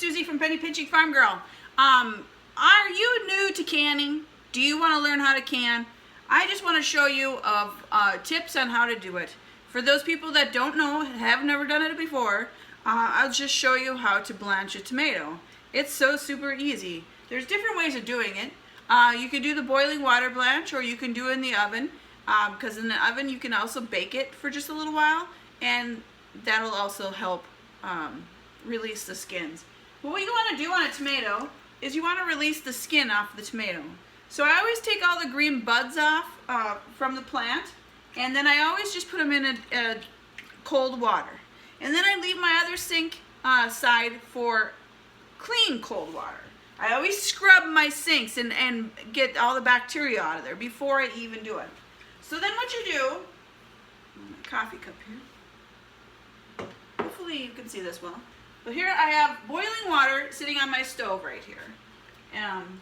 Susie from Penny Pinching Farm Girl. Are you new to canning? Do you want to learn how to can? I just want to show you tips on how to do it. For those people that don't know, have never done it before, I'll just show you how to blanch a tomato. It's so super easy. There's different ways of doing it. You can do the boiling water blanch, or you can do it in the oven, because in the oven you can also bake it for just a little while, and that'll also help release the skins. But what you want to do on a tomato is you want to release the skin off the tomato. So I always take all the green buds off from the plant, and then I always just put them in a cold water. And then I leave my other sink side for clean cold water. I always scrub my sinks and get all the bacteria out of there before I even do it. So then what you do, my coffee cup here, hopefully you can see this well. But here I have boiling water sitting on my stove right here. And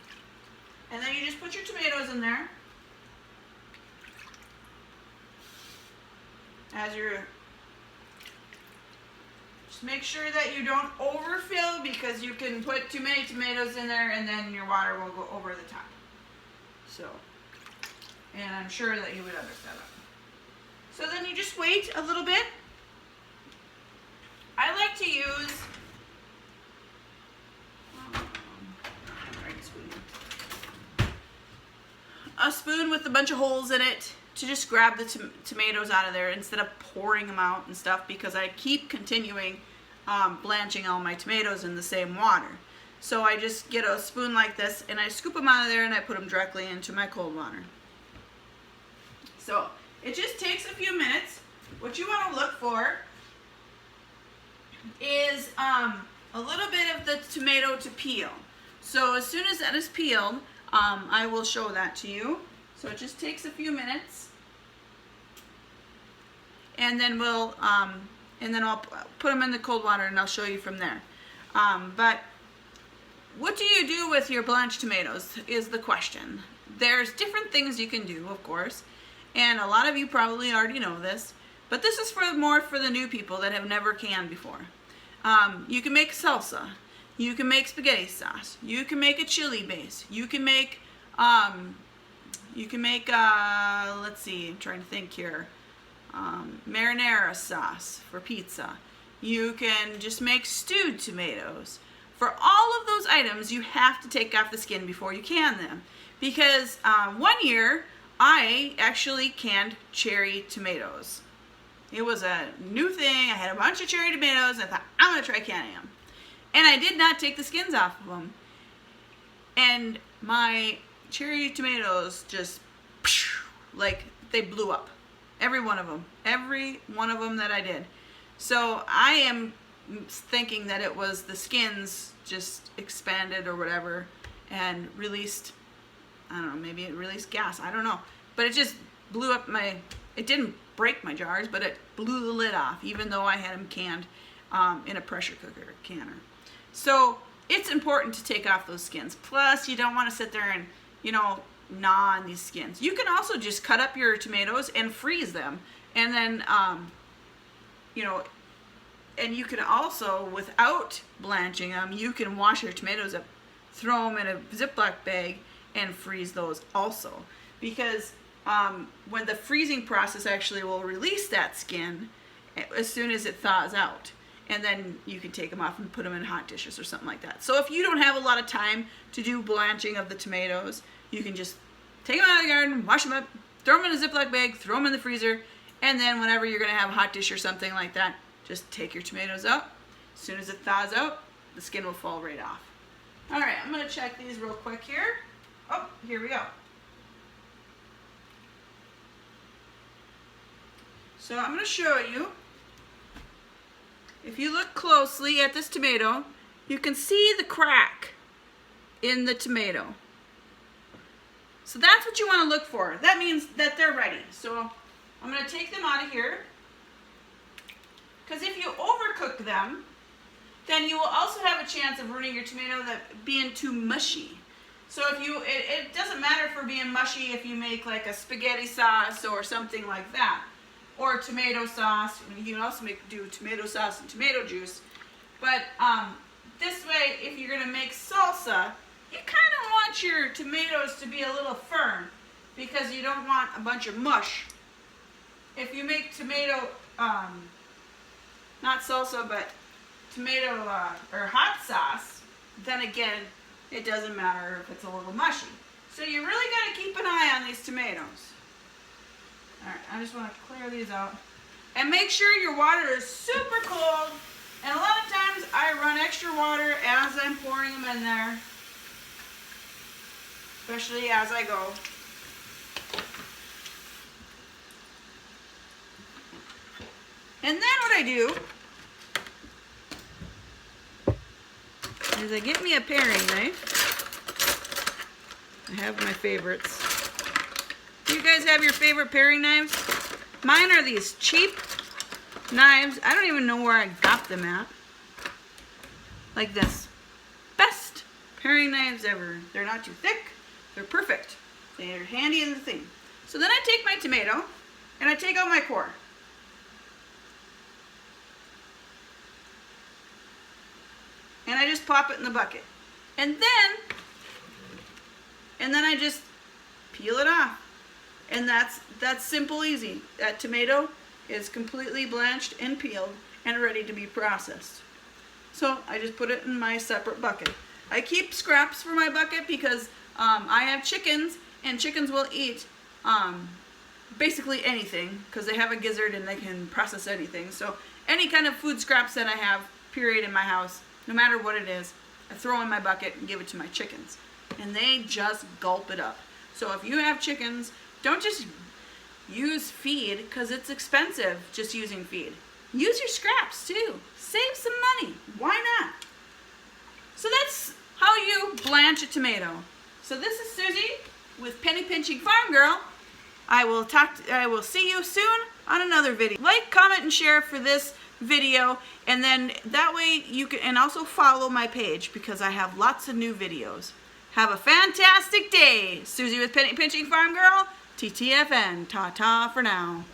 then you just put your tomatoes in there. Just make sure that you don't overfill, because you can put too many tomatoes in there and then your water will go over the top. So, and I'm sure that you would understand that. So then you just wait a little bit. I like to use a spoon with a bunch of holes in it to just grab the tomatoes out of there instead of pouring them out and stuff, because I keep continuing blanching all my tomatoes in the same water. So I just get a spoon like this and I scoop them out of there and I put them directly into my cold water. So it just takes a few minutes. What you want to look for is a little bit of the tomato to peel. So as soon as that is peeled, I will show that to you. So it just takes a few minutes, and then I'll put them in the cold water and I'll show you from there. But what do you do with your blanched tomatoes is the question. There's different things you can do, of course, and a lot of you probably already know this, but this is more for the new people that have never canned before. You can make salsa. You can make spaghetti sauce. You can make a chili base. You can make, let's see, I'm trying to think here, marinara sauce for pizza. You can just make stewed tomatoes. For all of those items, you have to take off the skin before you can them. Because one year, I actually canned cherry tomatoes. It was a new thing. I had a bunch of cherry tomatoes. I thought, I'm going to try canning them. And I did not take the skins off of them. And my cherry tomatoes just, like, they blew up. Every one of them. Every one of them that I did. So I am thinking that it was the skins just expanded or whatever and released, I don't know, maybe it released gas. I don't know. But it just blew up it didn't break my jars, but it blew the lid off, even though I had them canned in a pressure cooker canner. So it's important to take off those skins. Plus, you don't want to sit there and, gnaw on these skins. You can also just cut up your tomatoes and freeze them. And then, and you can also, without blanching them, you can wash your tomatoes up, throw them in a Ziploc bag, and freeze those also. Because when the freezing process actually will release that skin as soon as it thaws out. And then you can take them off and put them in hot dishes or something like that. So if you don't have a lot of time to do blanching of the tomatoes, you can just take them out of the garden, wash them up, throw them in a Ziploc bag, throw them in the freezer, and then whenever you're going to have a hot dish or something like that, just take your tomatoes out. As soon as it thaws out, the skin will fall right off. All right, I'm going to check these real quick here. Oh, here we go. So I'm going to show you. If you look closely at this tomato, you can see the crack in the tomato. So that's what you want to look for. That means that they're ready. So I'm going to take them out of here. Because if you overcook them, then you will also have a chance of ruining your tomato being too mushy. So if it doesn't matter for being mushy if you make like a spaghetti sauce or something like that. Or tomato sauce. You can also do tomato sauce and tomato juice. But this way, if you're going to make salsa, you kind of want your tomatoes to be a little firm because you don't want a bunch of mush. If you make tomato, not salsa, but tomato or hot sauce, then again, it doesn't matter if it's a little mushy. So you really got to keep an eye on these tomatoes. All right, I just want to clear these out. And make sure your water is super cold. And a lot of times I run extra water as I'm pouring them in there, especially as I go. And then what I do is I get me a paring knife. I have my favorites. Do you guys have your favorite paring knives? Mine are these cheap knives. I don't even know where I got them at. Like this. Best paring knives ever. They're not too thick. They're perfect. They're handy in the thing. So then I take my tomato and I take out my core. And I just pop it in the bucket. And then I just peel it off. And that's simple, easy. That tomato is completely blanched and peeled and ready to be processed. So I just put it in my separate bucket. I keep scraps for my bucket because I have chickens, and chickens will eat basically anything because they have a gizzard and they can process anything. So any kind of food scraps that I have, period, in my house, no matter what it is, I throw in my bucket and give it to my chickens. And they just gulp it up. So if you have chickens, don't just use feed because it's expensive just using feed. Use your scraps too. Save some money. Why not? So that's how you blanch a tomato. So this is Susie with Penny Pinching Farm Girl. I will see you soon on another video. Like, comment, and share for this video, and then that way you can, and also follow my page because I have lots of new videos. Have a fantastic day. Susie with Penny Pinching Farm Girl. TTFN. Ta-ta for now.